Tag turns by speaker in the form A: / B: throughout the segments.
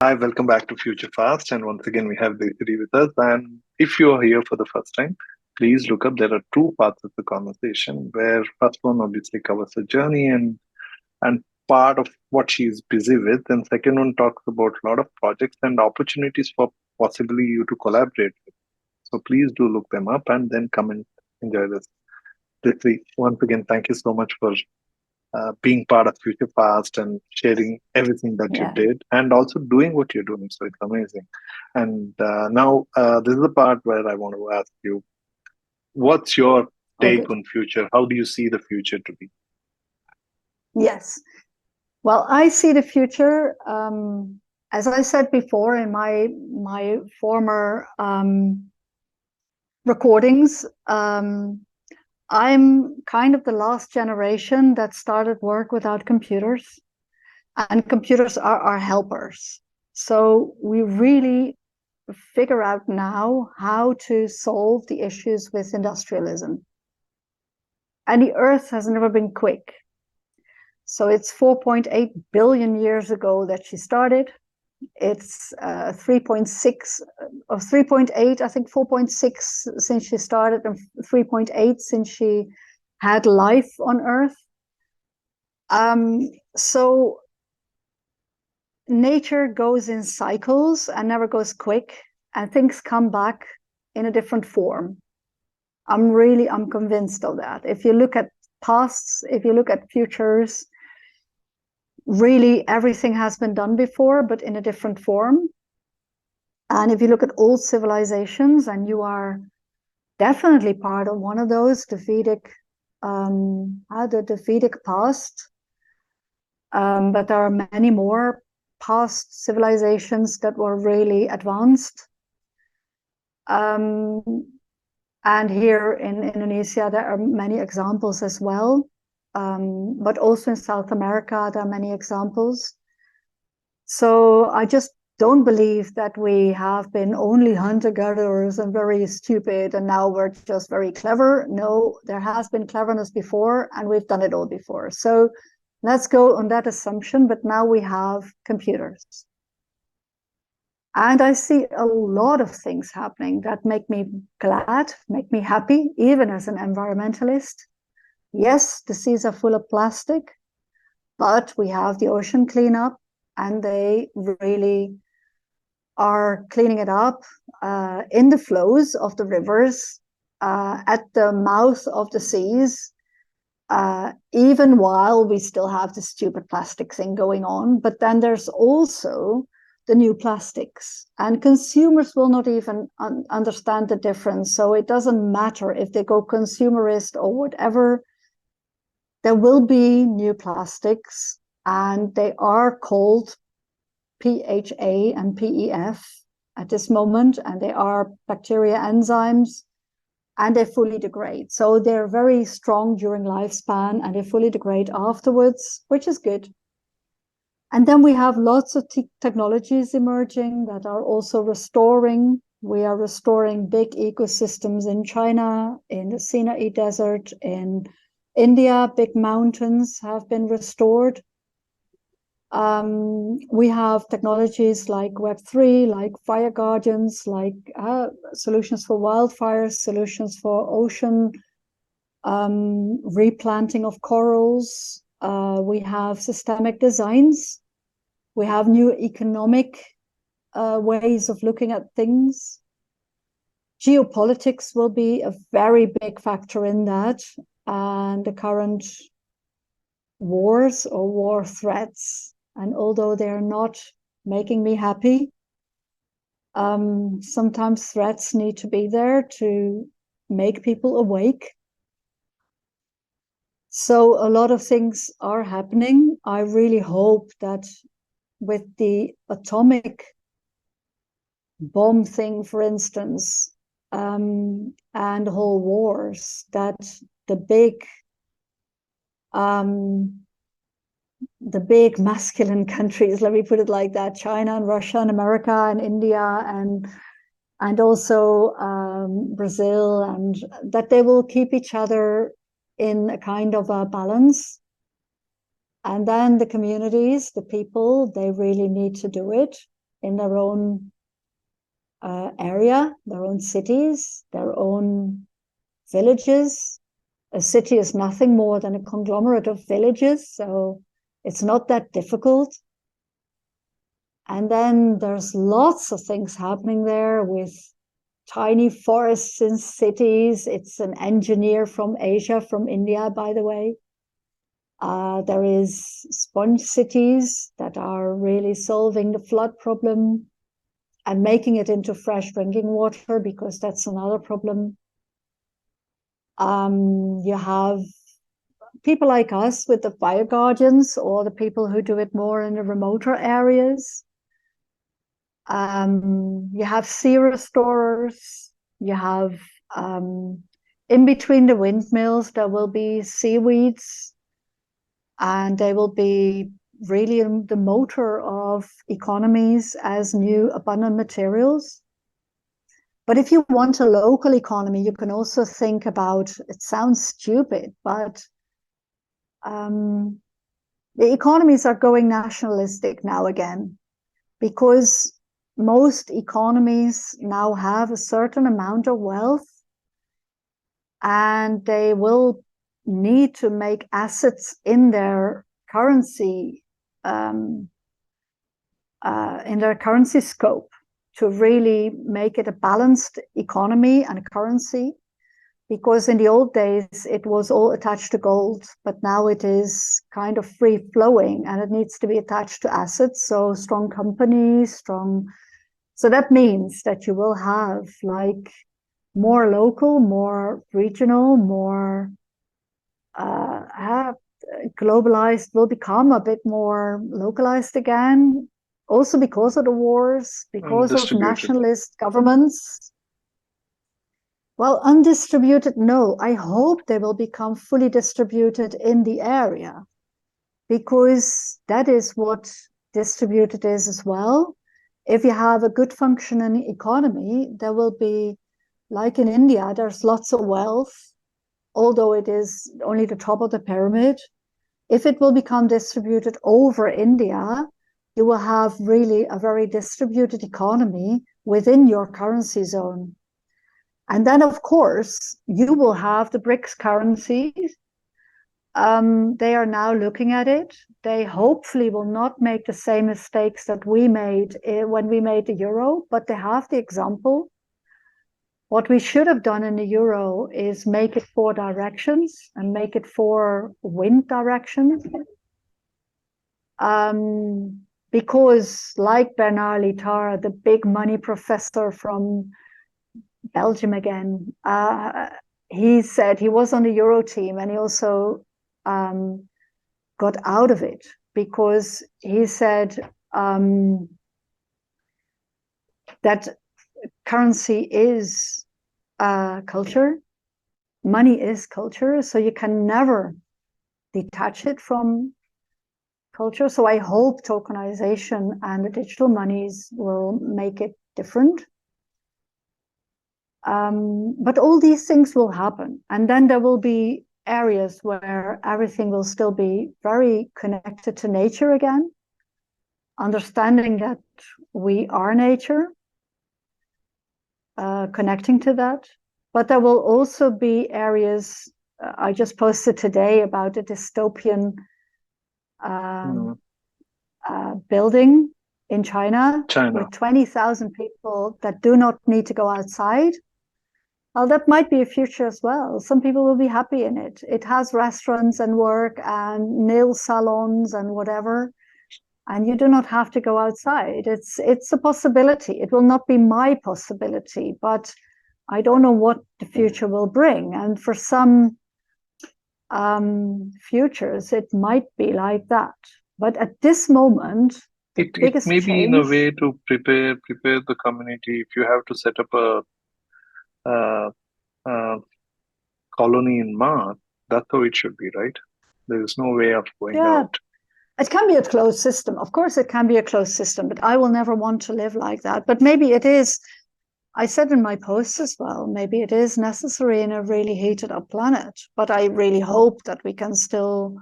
A: Hi, welcome back to Future Fast. And once again, we have Desiree with us. And if you are here for the first time, please look up. There are two parts of the conversation where first one obviously covers the journey and part of what she is busy with. And second one talks about a lot of projects and opportunities for possibly you to collaborate with. So please do look them up and then come and enjoy this. Desiree, once again, thank you so much for being part of Future Fast and sharing everything that you
B: Yeah.
A: did and also doing what you're doing. So it's amazing. And now this is the part where I want to ask you, what's your
B: All
A: take
B: good.
A: on future? How do you see the future to be?
B: Yes. Well, I see the future, as I said before in my former recordings. I'm kind of the last generation that started work without computers, and computers are our helpers. So we really figure out now how to solve the issues with industrialism. And the Earth has never been quick. So it's 4.8 billion years ago that she started. It's 3.6 or 3.8, I think 4.6 since she started, and 3.8 since she had life on Earth. So nature goes in cycles and never goes quick, and things come back in a different form. I'm convinced of that. If you look at pasts, if you look at futures, really everything has been done before, but in a different form. And if you look at old civilizations, and you are definitely part of one of those, the Vedic past, but there are many more past civilizations that were really advanced. And here in Indonesia, there are many examples as well. But also in South America, there are many examples. So I just don't believe that we have been only hunter-gatherers and very stupid, and now we're just very clever. No, there has been cleverness before, and we've done it all before. So let's go on that assumption, but now we have computers. And I see a lot of things happening that make me glad, make me happy, even as an environmentalist. Yes, the seas are full of plastic, but we have the ocean cleanup, and they really are cleaning it up in the flows of the rivers, at the mouth of the seas, even while we still have the stupid plastic thing going on. But then there's also the new plastics, and consumers will not even understand the difference. So it doesn't matter if they go consumerist or whatever. There will be new plastics, and they are called PHA and PEF at this moment, and they are bacteria enzymes, and they fully degrade. So they're very strong during lifespan, and they fully degrade afterwards, which is good. And then we have lots of technologies emerging that are also restoring. We are restoring big ecosystems in China, in the Sinai Desert, in India. Big mountains have been restored. We have technologies like Web3, like fire guardians, like solutions for wildfires, solutions for ocean replanting of corals. We have systemic designs. We have new economic ways of looking at things. Geopolitics will be a very big factor in that, and the current wars or war threats. And although they're not making me happy, sometimes threats need to be there to make people awake. So a lot of things are happening. I really hope that with the atomic bomb thing, for instance, and whole wars, that the big masculine countries, let me put it like that, China and Russia and America and India and also Brazil, and that they will keep each other in a kind of a balance. And then the communities, the people, they really need to do it. in their own area, their own cities, their own villages. A city is nothing more than a conglomerate of villages, so it's not that difficult. And then there's lots of things happening there with tiny forests in cities. It's an engineer from Asia, from India, by the way. There is sponge cities that are really solving the flood problem and making it into fresh drinking water, because that's another problem. You have people like us with the fire guardians, or the people who do it more in the remoter areas. You have sea restorers. You have in between the windmills, there will be seaweeds, and they will be really the motor of economies as new abundant materials. But if you want a local economy, you can also think about, it sounds stupid, but the economies are going nationalistic now again, because most economies now have a certain amount of wealth, and they will need to make assets in their currency, in their currency scope, to really make it a balanced economy and a currency. Because in the old days, it was all attached to gold, but now it is kind of free flowing, and it needs to be attached to assets. So strong companies, so that means that you will have like more local, more regional, more globalized, will become a bit more localized again. Also because of the wars, because of nationalist governments. Well, undistributed, no. I hope they will become fully distributed in the area, because that is what distributed is as well. If you have a good functioning economy, there will be, like in India, there's lots of wealth, although it is only the top of the pyramid. If it will become distributed over India, you will have really a very distributed economy within your currency zone. And then, of course, you will have the BRICS currencies. They are now looking at it. They hopefully will not make the same mistakes that we made when we made the euro, but they have the example. What we should have done in the euro is make it 4 directions and make it 4 wind directions. Because like Bernard Littard, the big money professor from Belgium again, he said he was on the Euro team, and he also got out of it, because he said that currency is culture, money is culture, so you can never detach it from culture. So I hope tokenization and the digital monies will make it different. But all these things will happen. And then there will be areas where everything will still be very connected to nature again, understanding that we are nature, connecting to that. But there will also be areas, I just posted today about a dystopian building in China with 20,000 people that do not need to go outside. Well, that might be a future as well. Some people will be happy in it. It has restaurants and work and nail salons and whatever, and you do not have to go outside. It's a possibility. It will not be my possibility, but I don't know what the future will bring. And for some futures, it might be like that. But at this moment,
A: it may be in a way to prepare the community. If you have to set up a colony in Mars, that's how it should be, right? There is no way of going out.
B: It can be a closed system. Of course, it can be a closed system, but I will never want to live like that. But maybe it is, I said in my post as well, maybe it is necessary in a really heated up planet. But I really hope that we can still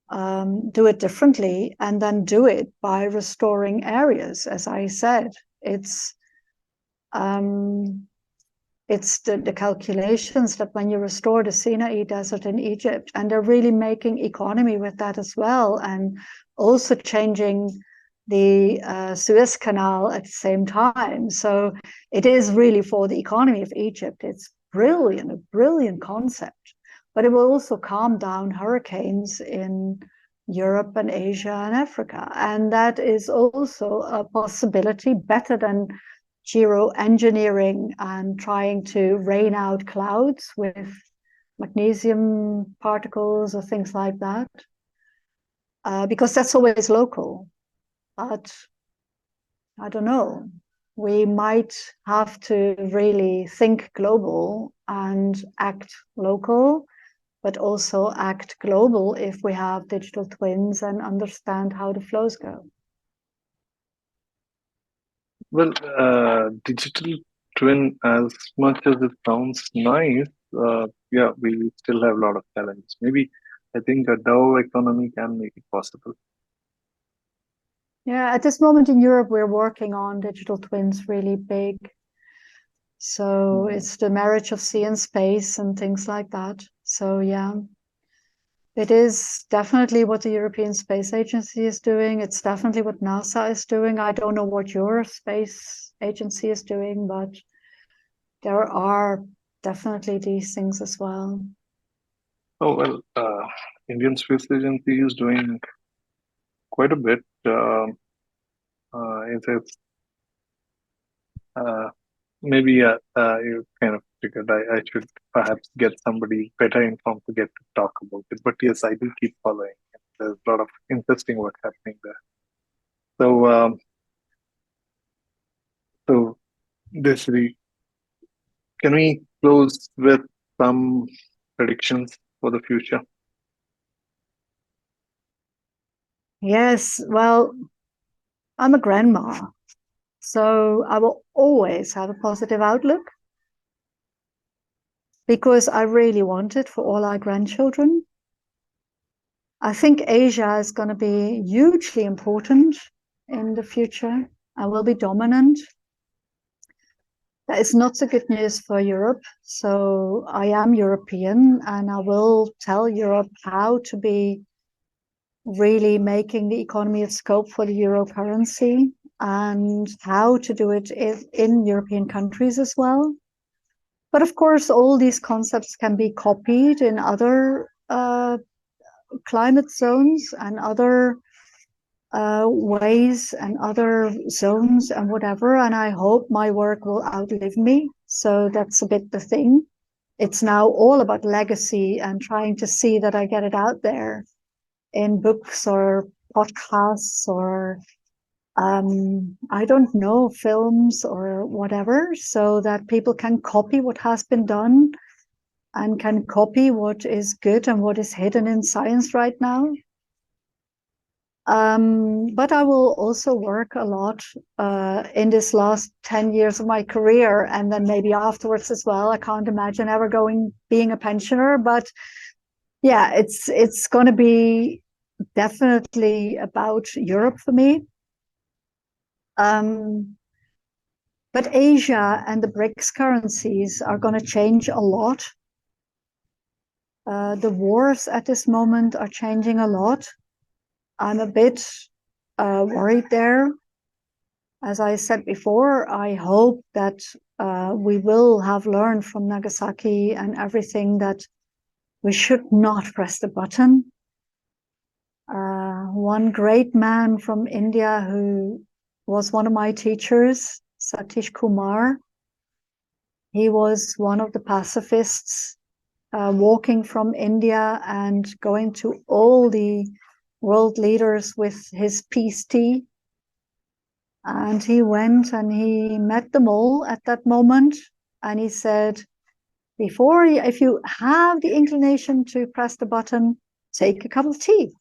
B: do it differently, and then do it by restoring areas. As I said, it's the calculations that when you restore the Sinai Desert in Egypt, and they're really making economy with that as well, and also changing the Suez Canal at the same time. So it is really for the economy of Egypt. It's brilliant, a brilliant concept. But it will also calm down hurricanes in Europe and Asia and Africa. And that is also a possibility, better than geoengineering and trying to rain out clouds with magnesium particles or things like that, because that's always local. But I don't know, we might have to really think global and act local, but also act global if we have digital twins and understand how the flows go.
A: Well, digital twin, as much as it sounds nice, yeah, we still have a lot of challenges. Maybe I think a DAO economy can make it possible.
B: Yeah, at this moment in Europe, we're working on digital twins really big. So it's the marriage of sea and space and things like that. So yeah, it is definitely what the European Space Agency is doing. It's definitely what NASA is doing. I don't know what your space agency is doing, but there are definitely these things as well.
A: Oh, well, Indian Space Agency is doing quite a bit. It's maybe you kind of figured I should perhaps get somebody better informed to get to talk about it. But yes, I do keep following. There's a lot of interesting work happening there. So Desiree, can we close with some predictions for the future?
B: Yes, well, I'm a grandma, so I will always have a positive outlook because I really want it for all our grandchildren. I think Asia is going to be hugely important in the future and will be dominant. That is not so good news for Europe. So I am European, and I will tell Europe how to be really making the economy of scope for the euro currency and how to do it in European countries as well. But of course, all these concepts can be copied in other climate zones and other ways and other zones and whatever. And I hope my work will outlive me. So that's a bit the thing. It's now all about legacy and trying to see that I get it out there in books or podcasts or I don't know, films or whatever, so that people can copy what has been done and can copy what is good and what is hidden in science right now. But I will also work a lot in this last 10 years of my career, and then maybe afterwards as well. I can't imagine ever being a pensioner, but yeah, it's going to be definitely about Europe for me. But Asia and the BRICS currencies are going to change a lot. The wars at this moment are changing a lot. I'm a bit worried there. As I said before, I hope that we will have learned from Nagasaki and everything that we should not press the button. One great man from India who was one of my teachers, Satish Kumar, he was one of the pacifists walking from India and going to all the world leaders with his peace tea. And he went and he met them all at that moment. And he said, if you have the inclination to press the button, take a cup of tea.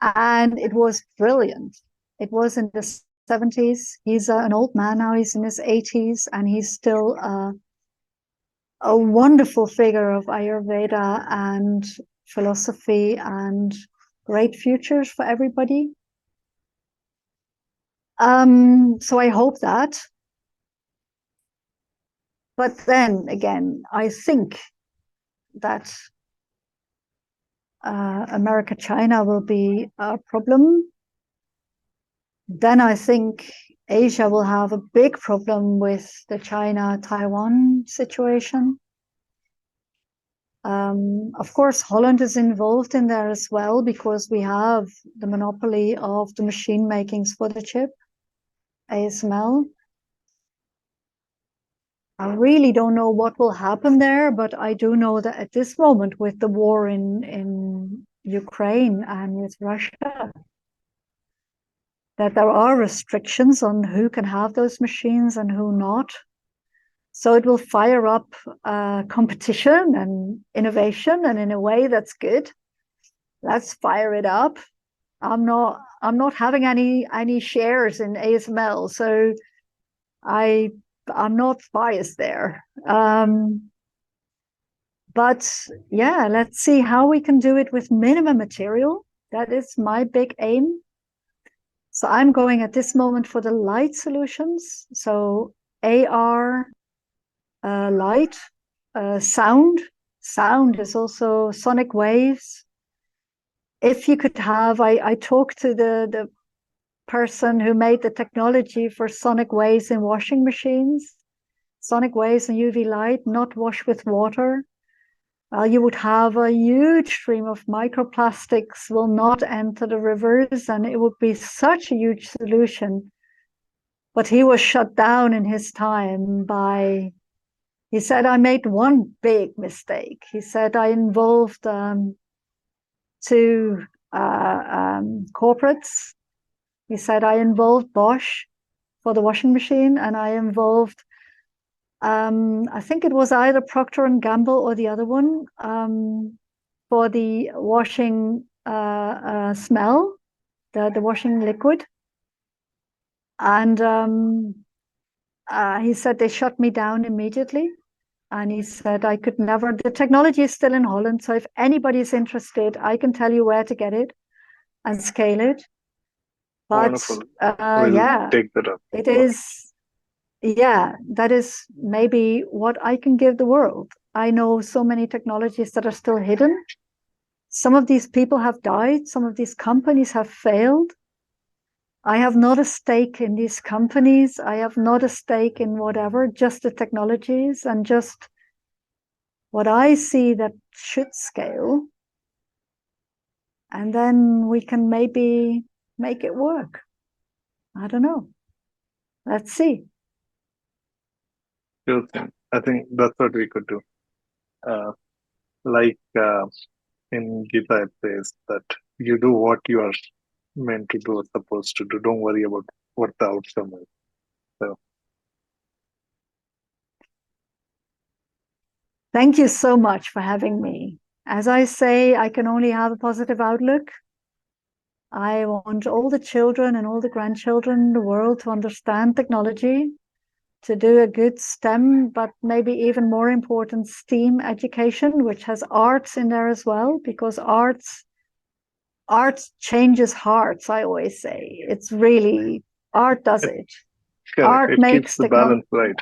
B: And it was brilliant. It was in the 70s. He's an old man now, he's in his 80s, and he's still a wonderful figure of Ayurveda and philosophy and great futures for everybody. So I hope that. But then again, I think that America-China will be a problem. Then I think Asia will have a big problem with the China-Taiwan situation. Of course, Holland is involved in there as well because we have the monopoly of the machine makings for the chip, ASML. I really don't know what will happen there, but I do know that at this moment with the war in Ukraine and with Russia, that there are restrictions on who can have those machines and who not. So it will fire up competition and innovation, and in a way that's good. Let's fire it up. I'm not having any shares in ASML, so I'm not biased there. But yeah, let's see how we can do it with minimum material. That is my big aim. So I'm going at this moment for the light solutions. So AR, light, sound. Sound is also sonic waves. If you could have, I talked to the person who made the technology for sonic waves in washing machines. Sonic waves and UV light, not wash with water. You would have a huge stream of microplastics will not enter the rivers, and it would be such a huge solution. But he was shut down in his time by, he said, I made one big mistake. He said, I involved two corporates. He said, I involved Bosch for the washing machine, and I involved I think it was either Procter and Gamble or the other one for the washing smell, the washing liquid. And he said they shut me down immediately. And he said I could never, the technology is still in Holland. So if anybody's interested, I can tell you where to get it and scale it. But
A: Wonderful. We'll
B: yeah,
A: take that up.
B: it is. Yeah, that is maybe what I can give the world. I know so many technologies that are still hidden. Some of these people have died. Some of these companies have failed. I have not a stake in these companies. I have not a stake in whatever, just the technologies and just what I see that should scale. And then we can maybe make it work. I don't know. Let's see.
A: Sure thing. I think that's what we could do. Like in Gita, it says that you do what you are meant to do or supposed to do. Don't worry about what the outcome is. So,
B: thank you so much for having me. As I say, I can only have a positive outlook. I want all the children and all the grandchildren in the world to understand technology, to do a good STEM, but maybe even more important, STEAM education, which has arts in there as well, because arts changes hearts, I always say. It's really, art does it.
A: correct.
B: Art
A: It
B: makes
A: keeps the balance right.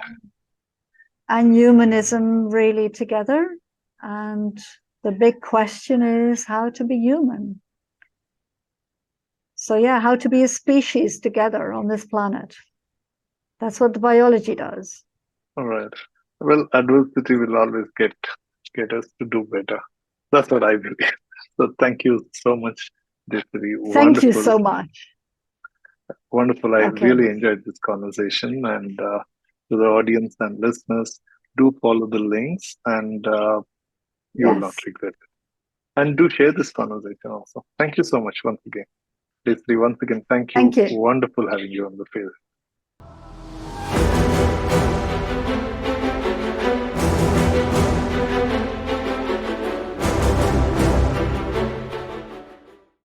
B: And humanism really together. And the big question is how to be human. So yeah, how to be a species together on this planet. That's what the biology does.
A: All right. Well, adversity will always get us to do better. That's what I believe. So thank you so much, Desiree.
B: Thank you
A: Wonderful.
B: so much.
A: Wonderful. I
B: Okay.
A: really enjoyed this conversation. And to the audience and listeners, do follow the links and you will not
B: Yes.
A: regret it. And do share this conversation also. Thank you so much once again. Desiree, once again, thank you.
B: Thank you.
A: Wonderful having you on the field.